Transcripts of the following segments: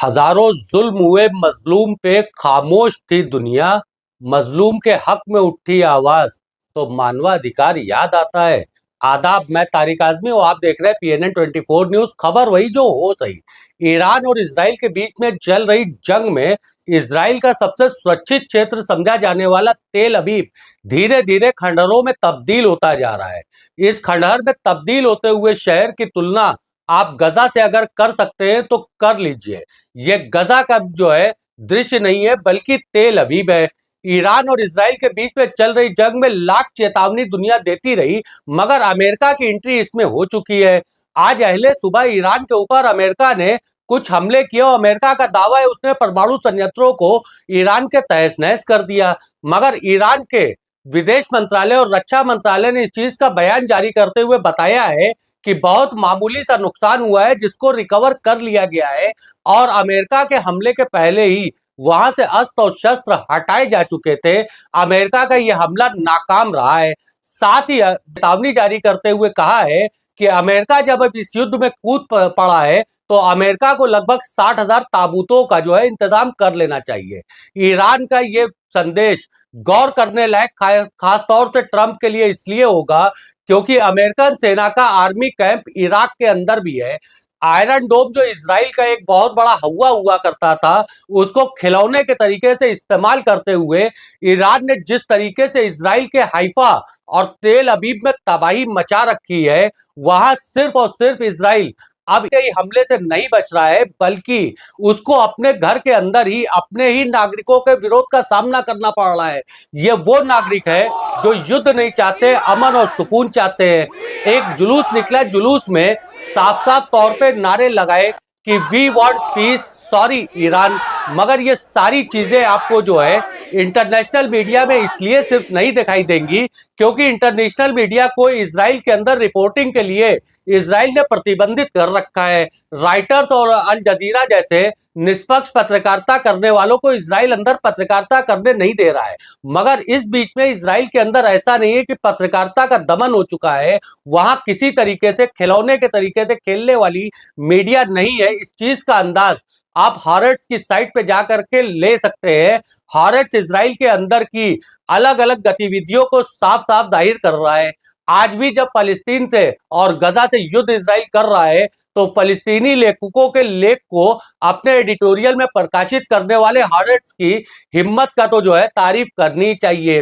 हजारों जुल्म हुए मजलूम पे खामोश थी दुनिया। मजलूम के हक में उठी आवाज तो मानवाधिकार याद आता है। आदाब, मैं तारिक आजमी और आप देख रहे हैं PNN 24 न्यूज। खबर वही जो हो सही। ईरान और इसराइल के बीच में चल रही जंग में इसराइल का सबसे सुरक्षित क्षेत्र समझा जाने वाला तेल अवीव धीरे धीरे खंडहरों में तब्दील होता जा रहा है। इस खंडहर में तब्दील होते हुए शहर की तुलना आप गजा से अगर कर सकते हैं तो कर लीजिए। ये गजा का जो है दृश्य नहीं है, बल्कि तेल अवीव है। ईरान और इसराइल के बीच में चल रही जंग में लाख चेतावनी दुनिया देती रही, मगर अमेरिका की एंट्री इसमें हो चुकी है। आज अहले सुबह ईरान के ऊपर अमेरिका ने कुछ हमले किए और अमेरिका का दावा है उसने परमाणु संयंत्रों को ईरान के तहस नहस कर दिया। मगर ईरान के विदेश मंत्रालय और रक्षा मंत्रालय ने इस चीज का बयान जारी करते हुए बताया है कि बहुत मामूली सा नुकसान हुआ है जिसको रिकवर कर लिया गया है और अमेरिका के हमले के पहले ही वहां से अस्त्र और शस्त्र हटाए जा चुके थे। अमेरिका का यह हमला नाकाम रहा है। साथ ही चेतावनी जारी करते हुए कहा है कि अमेरिका जब अब इस युद्ध में कूद पड़ा है तो अमेरिका को लगभग 60,000 ताबूतों का जो है इंतजाम कर लेना चाहिए। ईरान का ये संदेश गौर करने लायक खास तौर से ट्रंप के लिए इसलिए होगा क्योंकि अमेरिकन सेना का आर्मी कैंप इराक के अंदर भी है। आयरन डोम जो इसराइल का एक बहुत बड़ा हवा हुआ करता था, उसको खिलौने के तरीके से इस्तेमाल करते हुए ईरान ने जिस तरीके से इसराइल के हाइफा और तेल अवीव में तबाही मचा रखी है, वहां सिर्फ और सिर्फ इसराइल अब कई हमले से नहीं बच रहा है, बल्कि उसको अपने घर के अंदर ही अपने ही नागरिकों के विरोध का सामना करना पड़ रहा है। ये वो नागरिक है जो युद्ध नहीं चाहते, अमन और सुकून चाहते हैं। एक जुलूस निकला, जुलूस में साफ साफ तौर पे नारे लगाए कि we want peace, sorry Iran. मगर ये सारी चीजें आपको जो है इंटरनेशनल मीडिया में इसलिए सिर्फ नहीं दिखाई देंगी क्योंकि इंटरनेशनल मीडिया को इसराइल के अंदर रिपोर्टिंग के लिए इसराइल ने प्रतिबंधित कर रखा है। राइटर्स और अल जजीरा जैसे निष्पक्ष पत्रकारिता करने वालों को इसराइल अंदर पत्रकारिता करने नहीं दे रहा है। मगर इस बीच में इसराइल के अंदर ऐसा नहीं है कि पत्रकारिता का दमन हो चुका है। वहां किसी तरीके से खिलौने के तरीके से खेलने वाली मीडिया नहीं है। इस चीज का अंदाज आप हॉरेट्स की साइट पे जाकर के ले सकते हैं। हॉरेट्स इसराइल के अंदर की अलग अलग गतिविधियों को साफ साफ जाहिर कर रहा है। आज भी जब फलस्तीन से और गजा से युद्ध इसराइल कर रहा है तो फलस्तीनी लेखकों के लेख को अपने एडिटोरियल में प्रकाशित करने वाले हॉरेट्स की हिम्मत का तो जो है तारीफ करनी चाहिए।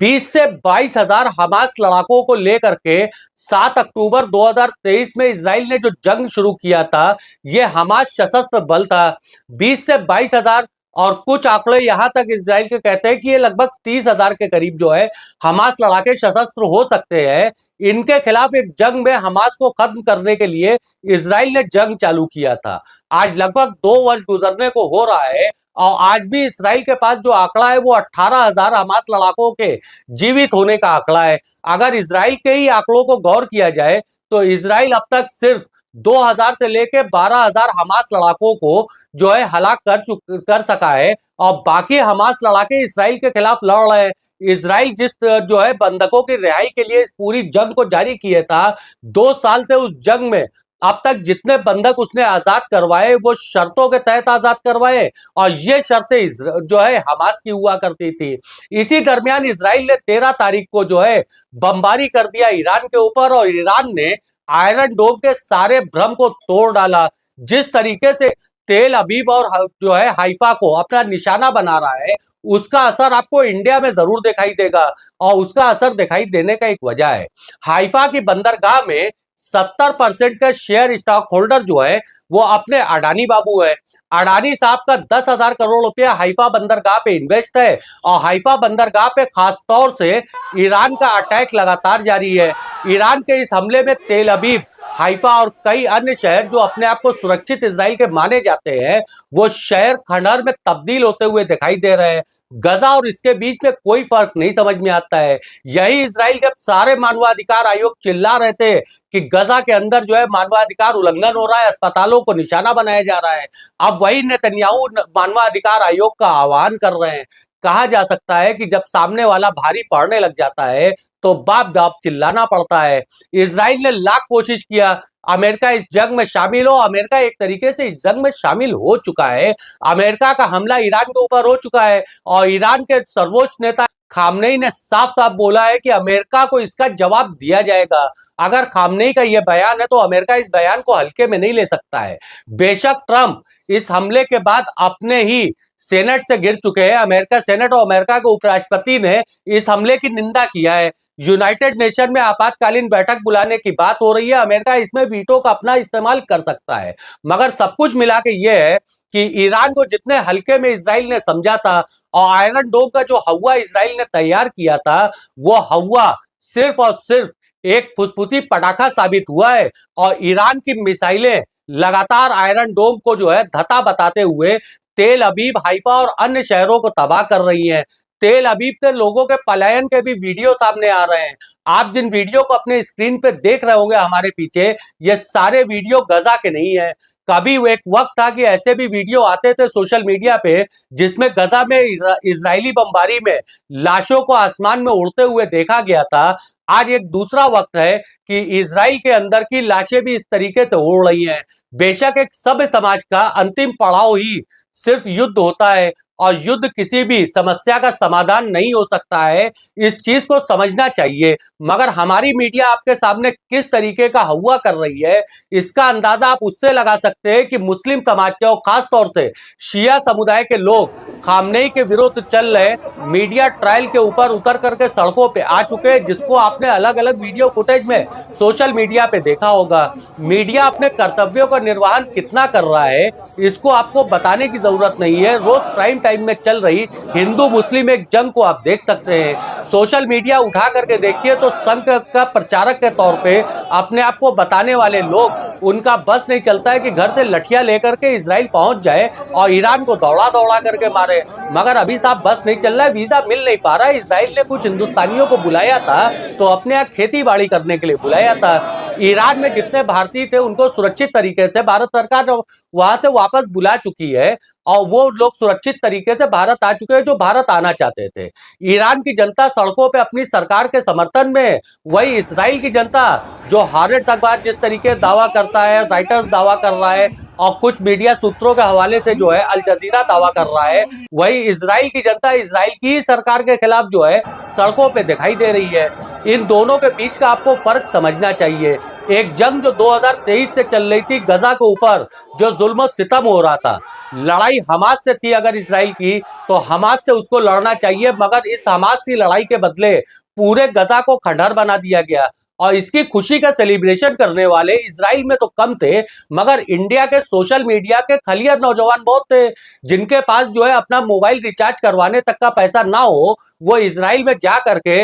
20 से 22,000 हमास लड़ाकों को लेकर के 7 अक्टूबर 2023 में इसराइल ने जो जंग शुरू किया था, यह हमास सशस्त्र बल था। 20 से 22,000 और कुछ आंकड़े यहां तक इसराइल के कहते हैं कि ये लगभग 30,000 के करीब जो है हमास लड़ाके सशस्त्र हो सकते हैं। इनके खिलाफ एक जंग में हमास को खत्म करने के लिए इसराइल ने जंग चालू किया था। आज लगभग 2 वर्ष गुजरने को हो रहा है और आज भी इसराइल के पास जो आंकड़ा है वो 18,000 हमास लड़ाकों के जीवित होने का आंकड़ा है। अगर इसराइल के ही आंकड़ों को गौर किया जाए तो इसराइल अब तक सिर्फ 2,000 से लेकर 12,000 हमास लड़ाकों को जो है हलाक कर सका है और बाकी हमास लड़ाके इसराइल के खिलाफ लड़ रहे हैं। इसराइल जिस जो है बंधकों की रिहाई के लिए इस पूरी जंग को जारी किया था, 2 साल से उस जंग में अब तक जितने बंधक उसने आजाद करवाए वो शर्तों के तहत आजाद करवाए और ये शर्तें जो है हमास की हुआ करती थी। इसी दरमियान इसराइल ने 13 तारीख को जो है बमबारी कर दिया ईरान के ऊपर और ईरान ने आयरन डोम के सारे भ्रम को तोड़ डाला। जिस तरीके से तेल अवीव और जो है हाइफा को अपना निशाना बना रहा है, उसका असर आपको इंडिया में जरूर दिखाई देगा और उसका असर दिखाई देने का एक वजह है। हाइफा की बंदरगाह में 70% का शेयर स्टॉक होल्डर जो है वो अपने अडानी बाबू है। अडानी साहब का 10,000 करोड़ रुपया हाइफा बंदरगाह पे इन्वेस्ट है और हाइफा बंदरगाह पे खास तौर से ईरान का अटैक लगातार जारी है। ईरान के इस हमले में तेल अवीव, हाइफा और कई अन्य शहर जो अपने आप को सुरक्षित इसराइल के माने जाते हैं, वो शहर खंडहर में तब्दील होते हुए दिखाई दे रहे हैं। गजा और इसके बीच में कोई फर्क नहीं समझ में आता है। यही इसराइल जब सारे मानवाधिकार आयोग चिल्ला रहे थे कि गजा के अंदर जो है मानवाधिकार उल्लंघन हो रहा है, अस्पतालों को निशाना बनाया जा रहा है, अब वही नेतन्याहू मानवाधिकार आयोग का आह्वान कर रहे हैं। कहा जा सकता है कि जब सामने वाला भारी पड़ने लग जाता है तो बाप बाप चिल्लाना पड़ता है। इजराइल ने लाख कोशिश किया अमेरिका इस जंग में शामिल हो, अमेरिका एक तरीके से इस जंग में शामिल हो चुका है। अमेरिका का हमला ईरान के ऊपर हो चुका है और ईरान के सर्वोच्च नेता खामनेई ने साफ साफ बोला है कि अमेरिका को इसका जवाब दिया जाएगा। अगर खामनेई का यह बयान है तो अमेरिका इस बयान को हल्के में नहीं ले सकता है। बेशक ट्रंप इस हमले के बाद अपने ही सेनेट से गिर चुके हैं। अमेरिका सेनेट और अमेरिका के उपराष्ट्रपति ने इस हमले की निंदा किया है। यूनाइटेड नेशन में आपातकालीन बैठक बुलाने की बात हो रही है। अमेरिका इसमें वीटो का अपना इस्तेमाल कर सकता है। मगर सब कुछ मिला के ये है कि ईरान को जितने हल्के में इजराइल ने समझा था और आयरन डोम का जो हवा इजराइल ने तैयार किया था वो हवा सिर्फ और सिर्फ एक फुसफुसी पटाखा साबित हुआ है। और ईरान की मिसाइलें लगातार आयरन डोम को जो है धता बताते हुए तेल अबीब, हाइफा और अन्य शहरों को तबाह कर रही हैं। तेल अबीब से लोगों के पलायन के भी वीडियो सामने आ रहे हैं। आप जिन वीडियो को अपने स्क्रीन पे देख रहे होंगे हमारे पीछे, ये सारे वीडियो गजा के नहीं है। कभी वो एक वक्त था कि ऐसे भी वीडियो आते थे सोशल मीडिया पे जिसमें गजा में इजरायली बमबारी में लाशों को आसमान में उड़ते हुए देखा गया था। आज एक दूसरा वक्त है कि इजराइल के अंदर की लाशें भी इस तरीके से उड़ रही हैं। बेशक एक सभ्य समाज का अंतिम पड़ाव ही सिर्फ युद्ध होता है और युद्ध किसी भी समस्या का समाधान नहीं हो सकता है। इस चीज को समझना चाहिए। मगर हमारी मीडिया आपके सामने किस तरीके का हुआ कर रही है इसका अंदाजा आप उससे लगा सकते हैं कि मुस्लिम समाज के और खास तौर से शिया समुदाय के लोग खामनेई के विरुद्ध चल रहे मीडिया ट्रायल के ऊपर उतर करके सड़कों पे आ चुके हैं, जिसको आपने अलग अलग वीडियो फुटेज में सोशल मीडिया पे देखा होगा। मीडिया अपने कर्तव्यों का निर्वहन कितना कर रहा है इसको आपको बताने की जरूरत नहीं है। रोज प्राइम टाइम में चल रही हिंदू मुस्लिम एक जंग को आप देख सकते हैं। सोशल मीडिया उठा करके देखिए तो संघ का प्रचारक के तौर पे अपने आप को बताने वाले लोग उनका बस नहीं चलता है कि घर से लठिया लेकर के इजराइल पहुंच जाए और ईरान को दौड़ा दौड़ा करके मारे। मगर अभी साहब बस नहीं चल रहा है, वीजा मिल नहीं पा रहा है। इजराइल ने कुछ हिंदुस्तानियों को बुलाया था तो अपने यहाँ खेती बाड़ी करने के लिए बुलाया था। ईरान में जितने भारतीय थे उनको सुरक्षित तरीके से भारत सरकार वहां से वापस बुला चुकी है और वो लोग सुरक्षित तरीके से भारत आ चुके हैं जो भारत आना चाहते थे। ईरान की जनता सड़कों पे अपनी सरकार के समर्थन में, वही इजराइल की जनता जो हारेट्स अखबार जिस तरीके दावा करता है, राइटर्स दावा कर रहा है और कुछ मीडिया सूत्रों के हवाले से जो है अल जजीरा दावा कर रहा है, वही इजराइल की जनता इजराइल की सरकार के खिलाफ जो है सड़कों पे दिखाई दे रही है। इन दोनों के बीच का आपको फर्क समझना चाहिए। एक जंग जो 2023 से चल रही थी गजा के ऊपर, जो जुल्म और सितम हो रहा था, लड़ाई हमास से थी अगर इजराइल की तो हमास से उसको लड़ना चाहिए। मगर इस हमास की लड़ाई के बदले पूरे गजा को खंडहर बना दिया गया और इसकी खुशी का सेलिब्रेशन करने वाले इजराइल में तो कम थे मगर इंडिया के सोशल मीडिया के खलियर नौजवान बहुत थे जिनके पास जो है अपना मोबाइल रिचार्ज करवाने तक का पैसा ना हो, वो इजराइल में जा करके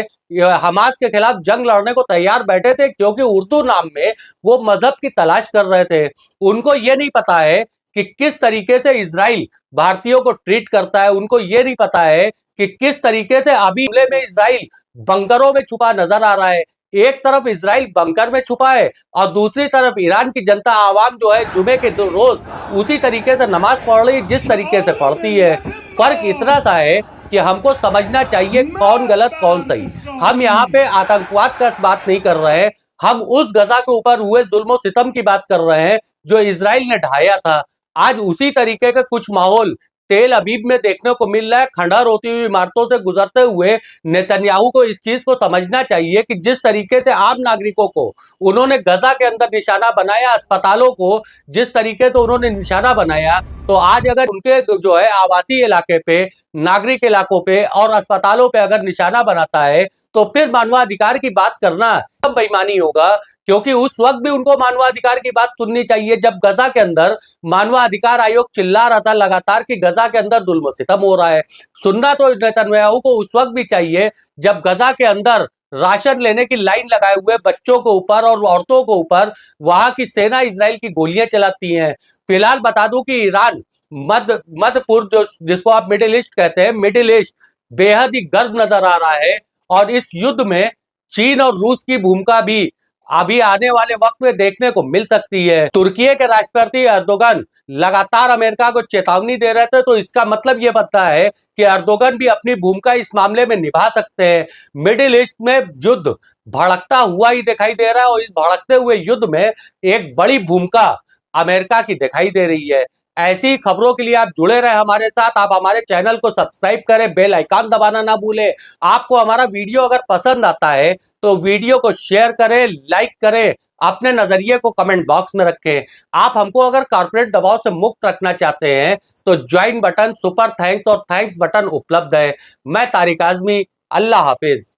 हमास के खिलाफ जंग लड़ने को तैयार बैठे थे क्योंकि उर्दू नाम में वो मजहब की तलाश कर रहे थे। उनको ये नहीं पता है कि किस तरीके से इजराइल भारतीयों को ट्रीट करता है। उनको ये नहीं पता है कि किस तरीके से अभी हमले में इजराइल बंकरों में छुपा नजर आ रहा है। एक तरफ इजराइल बंकर में छुपा है और दूसरी तरफ ईरान की जनता आवाम जो है जुमे के रोज उसी तरीके से नमाज पढ़ रही जिस तरीके से पढ़ती है। फर्क इतना सा है कि हमको समझना चाहिए कौन गलत कौन सही। हम यहाँ पे आतंकवाद का बात नहीं कर रहे हैं, हम उस गजा के ऊपर हुए जुल्म सितम की बात कर रहे हैं जो इजराइल ने ढाया था। आज उसी तरीके का कुछ माहौल तेल अबीब में देखने को मिल रहा है। खंडहर होती हुई इमारतों से गुजरते हुए नेतन्याहू को इस चीज को समझना चाहिए कि जिस तरीके से आम नागरिकों को उन्होंने गजा के अंदर निशाना बनाया, अस्पतालों को जिस तरीके से उन्होंने निशाना बनाया, तो आज अगर उनके जो है आवासीय इलाके पे, नागरिक इलाकों पे और अस्पतालों पे अगर निशाना बनाता है तो फिर मानवाधिकार की बात करना तब बेईमानी होगा। क्योंकि उस वक्त भी उनको मानवाधिकार की बात सुननी चाहिए जब गजा के अंदर मानवाधिकार आयोग चिल्ला रहा था लगातार कि गजा के अंदर जुल्म सितम हो रहा है। सुनना तो नेतन्याहू को उस वक्त भी चाहिए जब गजा के अंदर राशन लेने की लाइन लगाए हुए बच्चों के ऊपर और औरतों के ऊपर वहां की सेना इजराइल की गोलियां चलाती है। फिलहाल बता दूं कि ईरान मध्य पूर्व जो जिसको आप मिडिल ईस्ट कहते हैं, मिडिल ईस्ट बेहद ही गर्व नजर आ रहा है और इस युद्ध में चीन और रूस की भूमिका भी अभी आने वाले वक्त में देखने को मिल सकती है। तुर्की के राष्ट्रपति एर्दोगन लगातार अमेरिका को चेतावनी दे रहे थे, तो इसका मतलब ये बनता है कि एर्दोगन भी अपनी भूमिका इस मामले में निभा सकते हैं। मिडिल ईस्ट में युद्ध भड़कता हुआ ही दिखाई दे रहा है और इस भड़कते हुए युद्ध में एक बड़ी भूमिका अमेरिका की दिखाई दे रही है। ऐसी खबरों के लिए आप जुड़े रहे हमारे साथ। आप हमारे चैनल को सब्सक्राइब करें, बेल आइकन दबाना ना भूलें। आपको हमारा वीडियो अगर पसंद आता है तो वीडियो को शेयर करें, लाइक करें, अपने नजरिए को कमेंट बॉक्स में रखें। आप हमको अगर कॉर्पोरेट दबाव से मुक्त रखना चाहते हैं तो ज्वाइन बटन, सुपर थैंक्स और थैंक्स बटन उपलब्ध है। मैं तारिक आजमी, अल्लाह हाफिज।